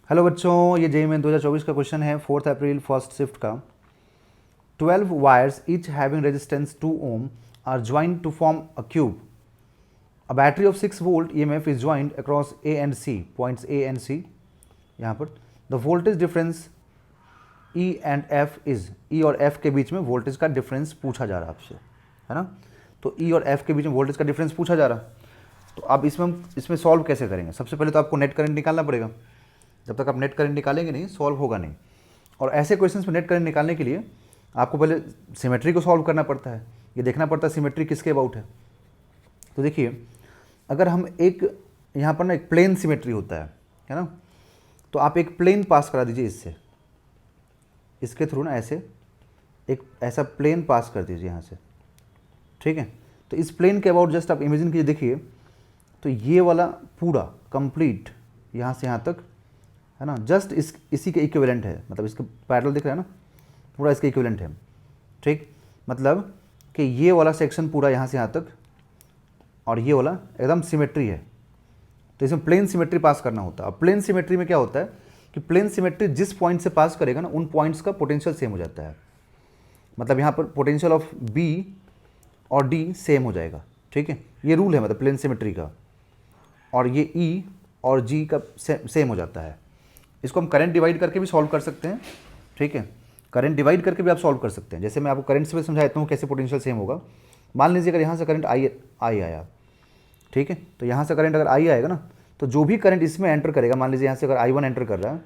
Hello बच्चों, ये JEE main 2024 का क्वेश्चन है 4 अप्रैल फर्स्ट शिफ्ट का। 12 wires each having resistance 2 ohm are joined to form a cube. A battery of 6 volt EMF is joined across A and C, points A and C. यहाँ पर the voltage difference E and F is, E और F के बीच में voltage का difference पूछा जा रहा है आपसे, है ना। तो ई और एफ के बीच में वोल्टेज का डिफरेंस पूछा जा रहा है। तो अब इसमें सॉल्व कैसे करेंगे? सबसे पहले तो आपको नेट करंट निकालना पड़ेगा। जब तक आप नेट करंट निकालेंगे नहीं, सॉल्व होगा नहीं। और ऐसे क्वेश्चंस में नेट करंट निकालने के लिए आपको पहले सिमेट्री को सॉल्व करना पड़ता है। ये देखना पड़ता है सिमेट्री किसके अबाउट है। तो देखिए, अगर हम एक यहाँ पर ना एक प्लेन सिमेट्री होता है ना, तो आप एक प्लेन पास करा दीजिए इससे, इसके थ्रू ना ऐसे एक ऐसा प्लेन पास कर दीजिए यहाँ से, ठीक है। तो इस प्लेन के अबाउट जस्ट आप इमेजिन कीजिए, देखिए तो ये वाला पूरा कंप्लीट यहाँ से यहाँ तक, है ना, जस्ट इसी के इक्विवेलेंट है। मतलब इसका पैरेलल दिख रहा है ना, पूरा इसके इक्विवेलेंट है, ठीक। मतलब कि ये वाला सेक्शन पूरा यहाँ से यहाँ तक और ये वाला एकदम सिमेट्री है। तो इसमें प्लेन सिमेट्री पास करना होता है। अब प्लेन सिमेट्री में क्या होता है कि प्लेन सिमेट्री जिस पॉइंट से पास करेगा ना, उन पॉइंट्स का पोटेंशियल सेम हो जाता है। मतलब यहाँ पर पोटेंशियल ऑफ बी और डी सेम हो जाएगा, ठीक है। ये रूल है मतलब प्लेन सिमेट्री का। और ये ई और जी का सेम हो जाता है। इसको हम करंट डिवाइड करके भी सॉल्व कर सकते हैं, ठीक है। करंट डिवाइड करके भी आप सॉल्व कर सकते हैं। जैसे मैं आपको करंट से भी समझा देता हूँ कैसे पोटेंशियल सेम होगा। मान लीजिए अगर यहाँ से करंट आई आया, ठीक है, तो यहाँ से करंट अगर आई आएगा ना, तो जो भी करंट इसमें एंटर करेगा, मान लीजिए यहाँ से अगर I1 एंटर कर रहा है,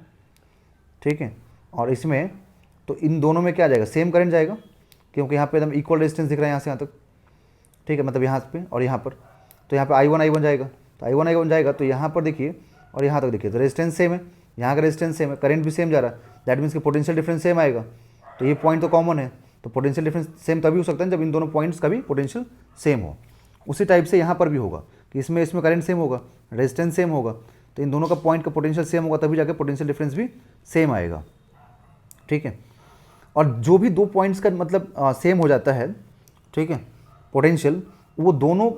ठीक है, और इसमें, तो इन दोनों में क्या आ जाएगा? सेम करंट जाएगा, क्योंकि यहाँ पे एकदम इक्वल रेजिस्टेंस दिख रहा है यहाँ से यहाँ तक, ठीक है। मतलब यहाँ पे और यहाँ पर, तो यहाँ पे I1 जाएगा, तो I1 जाएगा, तो यहाँ पर देखिए और यहाँ तक देखिए, तो रेजिस्टेंस सेम है, यहाँ का रेजिस्टेंस सेम है, करंट भी सेम जा रहा है। दैट मीन्स कि पोटेंशियल डिफरेंस सेम आएगा। तो ये पॉइंट तो कॉमन है, तो पोटेंशियल डिफरेंस सेम तभी हो सकता है जब इन दोनों पॉइंट्स का भी पोटेंशियल सेम हो। उसी टाइप से यहाँ पर भी होगा कि इसमें करंट सेम होगा, रेजिस्टेंस सेम होगा, तो इन दोनों का पॉइंट का पोटेंशियल सेम होगा, तभी जाके पोटेंशियल डिफरेंस भी सेम आएगा, ठीक है। और जो भी दो पॉइंट्स का मतलब सेम हो जाता है, ठीक है, पोटेंशियल, वो दोनों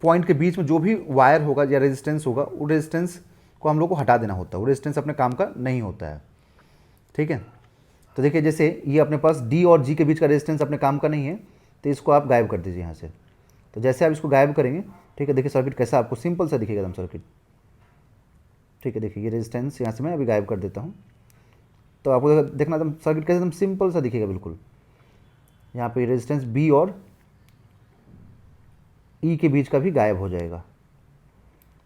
पॉइंट के बीच में जो भी वायर होगा या रेजिस्टेंस होगा, वो रेजिस्टेंस को हम लोग को हटा देना होता है। वो रेजिस्टेंस अपने काम का नहीं होता है, ठीक है। तो देखिए, जैसे ये अपने पास डी और जी के बीच का रेजिस्टेंस अपने काम का नहीं है, तो इसको आप गायब कर दीजिए यहाँ से। तो जैसे आप इसको गायब करेंगे, ठीक है, देखिए सर्किट कैसा आपको सिंपल सा दिखेगा एकदम सर्किट, ठीक है। देखिए ये रेजिस्टेंस यहाँ से मैं अभी गायब कर देता हूँ, तो आपको देखना एकदम सर्किट कैसे एकदम सिंपल सा दिखेगा बिल्कुल। यहाँ पे रेजिस्टेंस बी और ई के बीच का भी गायब हो जाएगा।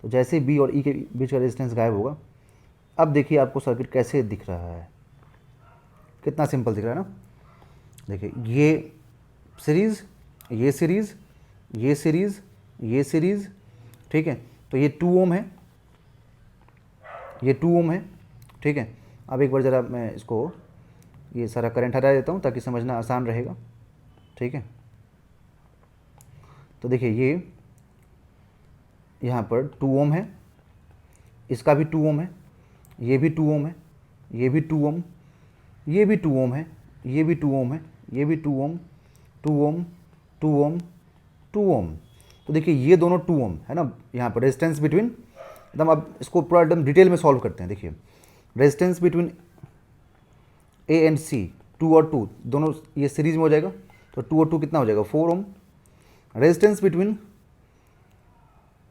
तो जैसे बी और ई के बीच का रेजिस्टेंस गायब होगा, अब देखिए आपको सर्किट कैसे दिख रहा है, कितना सिंपल दिख रहा है ना। देखिए ये सीरीज़, ये सीरीज़, ये सीरीज़, ये सीरीज़, ठीक है। तो ये 2 ओम है, ये 2 ओम है, ठीक है। अब एक बार ज़रा मैं इसको ये सारा करंट हटा देता हूँ ताकि समझना आसान रहेगा, ठीक है। तो देखिए ये यहाँ पर 2 ओम है, इसका भी 2 ओम है, ये भी 2 ओम है, ये भी 2 ओम, ये भी 2 ओम है, ये भी 2 ओम है, ये भी 2 ओम, 2 ओम, 2 ओम, 2 ओम। तो देखिए ये दोनों 2 ओम है ना। यहाँ पर रेजिस्टेंस बिटवीन एकदम, अब इसको पूरा एकदम डिटेल में सॉल्व करते हैं। देखिए रेजिस्टेंस बिटवीन ए एंड सी, 2 और 2 दोनों ये सीरीज में हो जाएगा, तो 2 और 2 कितना हो जाएगा? 4 ओम। रेजिस्टेंस बिटवीन,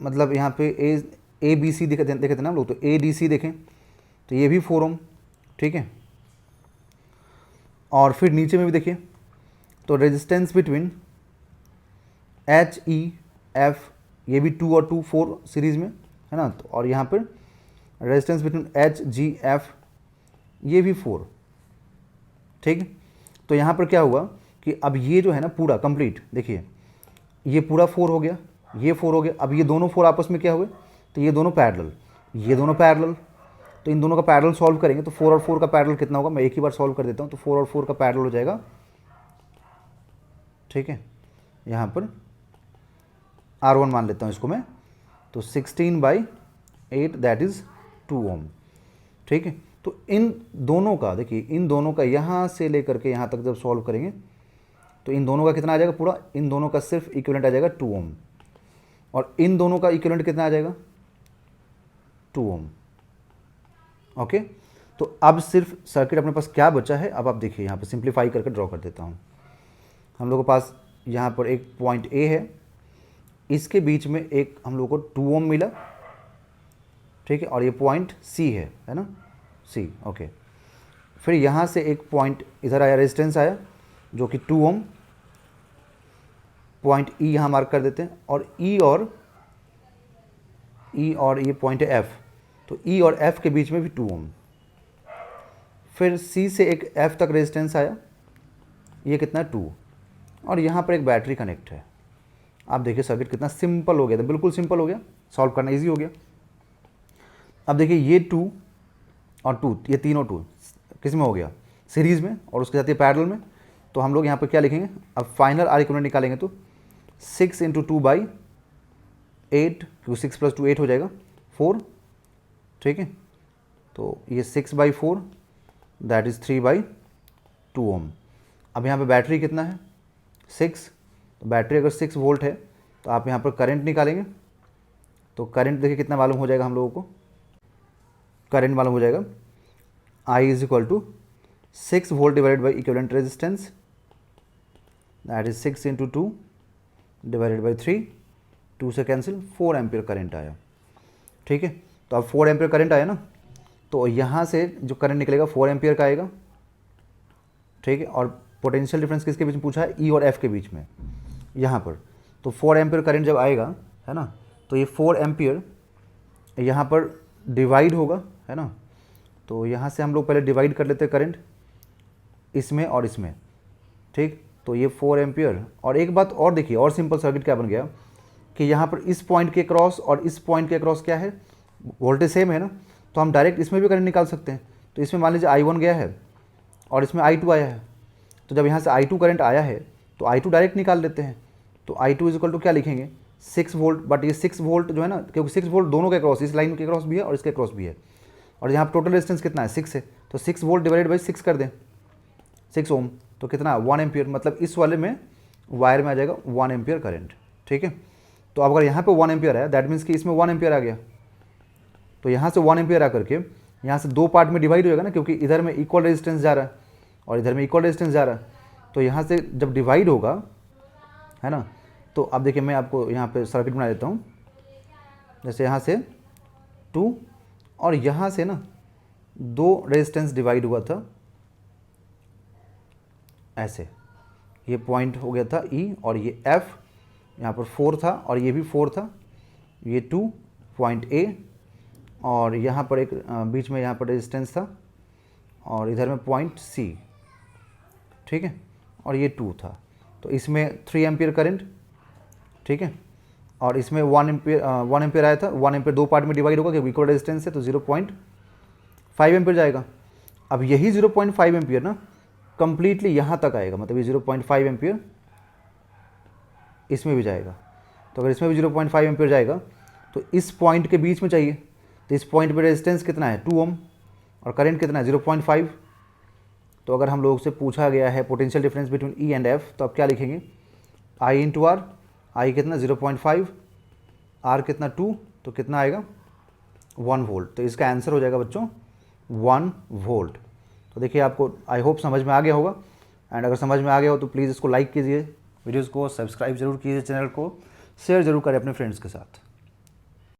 मतलब यहाँ पे ए बी सी देखे थे ना हम लोग, तो ए डी सी देखें तो ये भी 4 ओम, ठीक है। और फिर नीचे में भी देखिए, तो resistance between H E F, ये भी 2 और 2 4 सीरीज़ में है ना। तो और यहाँ पर resistance between H G F, ये भी 4, ठीक। तो यहाँ पर क्या हुआ कि अब ये जो है ना पूरा कंप्लीट, देखिए ये पूरा 4 हो गया, ये 4 हो गया। अब ये दोनों 4 आपस में क्या हुए? तो ये दोनों पैरेलल, ये दोनों पैरेलल, तो इन दोनों का पैरेलल सॉल्व करेंगे तो 4 और 4 का पैरेलल कितना होगा? मैं एक ही बार सॉल्व कर देता हूँ। तो 4 और 4 का पैरेलल हो जाएगा, ठीक है, यहाँ पर R1 मान लेता हूँ इसको मैं, तो 16/8 दैट इज़ 2 ओम, ठीक है। तो इन दोनों का देखिए, इन दोनों का यहाँ से लेकर के यहाँ तक जब सॉल्व करेंगे तो इन दोनों का कितना आ जाएगा? पूरा इन दोनों का सिर्फ इक्विवेलेंट आ जाएगा 2 ओम, और इन दोनों का इक्विवेलेंट कितना आ जाएगा? 2 ओम, ओके, तो अब सिर्फ सर्किट अपने पास क्या बचा है, अब आप देखिए यहाँ पे सिंप्लीफाई करके ड्रॉ कर देता हूँ। हम लोगों के पास यहाँ पर एक पॉइंट ए है, इसके बीच में एक हम लोग को 2 ओम मिला, ठीक है, और ये पॉइंट सी है ना, सी, ओके। फिर यहाँ से एक पॉइंट इधर आया, रेजिस्टेंस आया जो कि 2 ओम, पॉइंट ई यहाँ मार्क कर देते हैं, और ई और ये पॉइंट है एफ, तो ई और एफ के बीच में भी 2 ओम। फिर सी से एक एफ तक रेजिस्टेंस आया, ये कितना है 2, और यहाँ पर एक बैटरी कनेक्ट है। आप देखिए सर्किट कितना सिंपल हो गया था, बिल्कुल सिंपल हो गया, सॉल्व करना इजी हो गया। अब देखिए ये 2 और 2, ये तीनों 2 किस में हो गया, सीरीज़ में, और उसके साथ ये पैरेलल में। तो हम लोग यहाँ पर क्या लिखेंगे, अब फाइनल आर इक्विवेलेंट निकालेंगे तो 6 × 2/8, क्योंकि 6 + 2 8 हो जाएगा, 4, ठीक है। तो ये 6/4 दैट इज़ 3/2 ओम। अब यहाँ पे बैटरी कितना है 6, तो बैटरी अगर 6 वोल्ट है तो आप यहाँ पर करंट निकालेंगे, तो करंट देखिए कितना मालूम हो जाएगा हम लोगों को, करंट मालूम हो जाएगा I = 6 volt divided by equivalent resistance, that is 6 × 2 divided by 3, 2 से कैंसिल, 4 एम्पियर करंट आया, ठीक है। तो अब 4 एम्पियर करंट आया ना, तो यहाँ से जो करंट निकलेगा 4 एम्पियर का आएगा, ठीक है। और पोटेंशियल डिफरेंस किसके बीच में पूछा है, ई और एफ के बीच में, यहाँ पर। तो 4 एम्पियर करंट जब आएगा, है ना, तो ये 4 एम्पियर यहाँ पर डिवाइड होगा, है ना। तो यहाँ से हम लोग पहले डिवाइड कर लेते हैं करंट इसमें और इसमें, ठीक। तो ये 4 एम्पियर, और एक बात और देखिए, और सिंपल सर्किट क्या बन गया कि यहाँ पर इस पॉइंट के क्रॉस और इस पॉइंट के क्रॉस क्या है, वोल्टेज सेम है ना, तो हम डायरेक्ट इसमें भी करंट निकाल सकते हैं। तो इसमें मान लीजिए I1 गया है और इसमें I2 आया है, तो जब यहाँ से I2 करंट आया है तो I2 डायरेक्ट निकाल लेते हैं। तो I2 = क्या लिखेंगे, 6 वोल्ट, बट ये 6 वोल्ट जो है ना, क्योंकि 6 वोल्ट दोनों के क्रॉस, इस लाइन के क्रॉस भी है और इसके क्रॉस भी है, और यहाँ टोटल रेजिस्टेंस कितना है 6 है, तो 6 वोल्ट डिवाइडेड बाई 6 कर दें, 6 ओम, तो कितना 1 एम्पियर, मतलब इस वाले में वायर में आ जाएगा 1 एम्पियर करंट, ठीक है। तो अब अगर यहाँ पे 1 एम्पियर आया, दैट मीन्स कि इसमें 1 एम्पियर आ गया, तो यहाँ से 1 एम्पियर आकर के यहाँ से 2 पार्ट में डिवाइड हो जाएगा ना, क्योंकि इधर में इक्वल रेजिस्टेंस जा रहा है और इधर में इक्वल रेजिस्टेंस जा रहा है। तो यहाँ से जब डिवाइड होगा, है ना, तो अब देखिए मैं आपको यहाँ पे सर्किट बना देता हूँ। जैसे यहाँ से 2 और यहाँ से ना 2 रेजिस्टेंस डिवाइड हुआ था, ऐसे ये पॉइंट हो गया था E, और ये F यहाँ पर 4 था और ये भी 4 था, ये 2 पॉइंट A, और यहाँ पर एक बीच में यहाँ पर रेजिस्टेंस था, और इधर में पॉइंट C, ठीक है, और ये 2 था। तो इसमें 3 एम्पियर करंट, ठीक है, और इसमें 1 एम्पियर आया था, 1 एम्पियर 2 पार्ट में डिवाइड होगा क्योंकि इक्वल रेजिस्टेंस है, तो 0.5 एम्पियर जाएगा। अब यही 0.5 एम्पियर ना कंप्लीटली यहाँ तक आएगा, मतलब ये 0.5 एम्पियर इसमें भी जाएगा। तो अगर इसमें भी 0.5 एम्पियर जाएगा तो इस पॉइंट के बीच में चाहिए, तो इस पॉइंट पे रेजिस्टेंस कितना है 2 ओम, और करंट कितना है 0.5। तो अगर हम लोग से पूछा गया है potential difference between E and F, तो आप क्या लिखेंगे, I × R, I कितना 0.5, R कितना 2, तो कितना आएगा 1 वोल्ट। तो इसका आंसर हो जाएगा बच्चों 1 वोल्ट। तो देखिए आपको आई होप समझ में आ गया होगा, एंड अगर समझ में आ गया हो तो प्लीज़ इसको लाइक कीजिए, वीडियोज़ को सब्सक्राइब जरूर कीजिए, चैनल को शेयर जरूर करें अपने फ्रेंड्स के साथ।